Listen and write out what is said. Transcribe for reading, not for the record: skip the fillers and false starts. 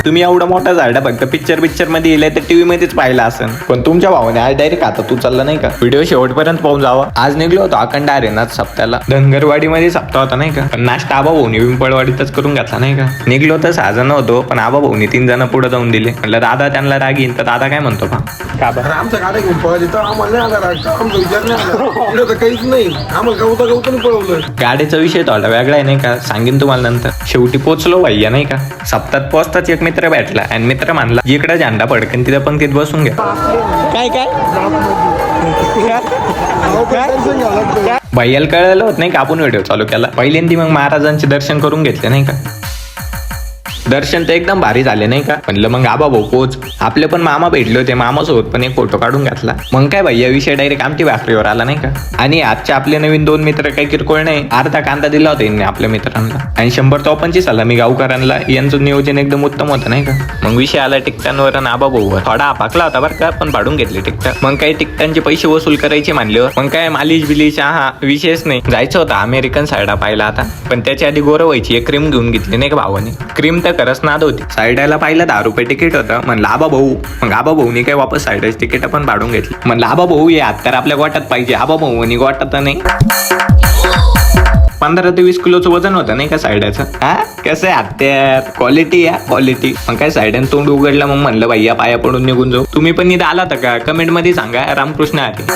तुम्ही एवढा मोठा झाडा फक्त पिक्चर मध्ये येईल तर टीव्ही मध्येच पाहिला असेल, पण तुमच्या भावाने आज डायरेक्ट आता तू चालला नाही का व्हिडिओ शेवटपर्यंत पाहून जावा. आज निघलो होतो अखंड आरेनाथ सप्त्याला, धनगरवाडी मध्ये सप्ताह होता नाही का, पण नाश्ता आबा भाऊनी पिंपळवाडीतच करून घेतला नाही का. निघलो तर 6 जण होतो, पण आबा भाऊनी 3 जण पुढे जाऊन दिले. म्हटलं दादा त्यांना राग येईन, तर दादा काय म्हणतो पा का बरं आमच्या गाड्या घेऊन पळाली तर आम्हाला नाही आला राग. आमचा विचार नाही आला. इकडं तर काहीच नाही, आम्हाला गवतानी पळवलं. गाडीचा विषय थोडा वेगळा आहे नाही का, सांगेन तुम्हाला नंतर. शेवटी पोचलो भैया नाही का. सप्तात पोचताच एक मित्र भेटला आणि मित्र मानला जिकडे झेंडा फडकेन तिथं पंक्तीत बसून घ्या. काय भैयाला कळलं होत नाही का आपण व्हिडिओ चालू केला. पहिल्यांदा मग महाराजांचे दर्शन करून घेतले नाही का. दर्शन तर एकदम भारी झाले नाही का. म्हणलं मग आबा भाऊ पोच. आपले पण मामा भेटले होते, मामासोबत पण एक फोटो काढून घातला. मग काय भैया विषय डायरेक्ट आमटी भाकरीवर आला नाही का. आणि आजचे आपले नवीन 2 मित्र काही किरकोळ नाही, अर्धा कांदा दिला होता यांनी आपल्या मित्रांना आणि 100 तोपांची सलामी गावकऱ्यांना. यांचं नियोजन एकदम उत्तम होतं नाही का. मग विषय आला तिकटांवर आणि आबा भाऊवर. थोडा आपाकला होता बरं का, पण पाडून घेतले तिकट. मग काही तिकटांचे पैसे वसूल करायचे मानल्यावर मग काय मालिश बिलिश हा विषयच नाही. जायचं होतं अमेरिकन साईडा पाहिला आता, पण त्याच्या आधी गोरं व्हायची एक क्रीम घेऊन घेतली नाही का भावाने. क्रीम तर खरंच नाद होती. साईडाला पाहिलं 10 रुपये तिकीट होतं. म्हणलं आबा भाऊ. मग आबा भाऊनी काय वापस साईडाची तिकीट पण पाडून घेतली. म्हणलं आबा भाऊ या तर आपल्या गोट्यात पाहिजे. आबा भाऊ आणि गोट्यात नाही. 15 ते 20 किलोचं वजन होतं नाही का साईडाचं. हा कसं आहे हत्यार क्वालिटी या क्वालिटी. मग काय साईडाने तोंड उघडलं. मग म्हणलं भैया पाया पडून निघून जाऊ. तुम्ही पण निदा आला का कमेंट मध्ये सांगा. रामकृष्ण हरी.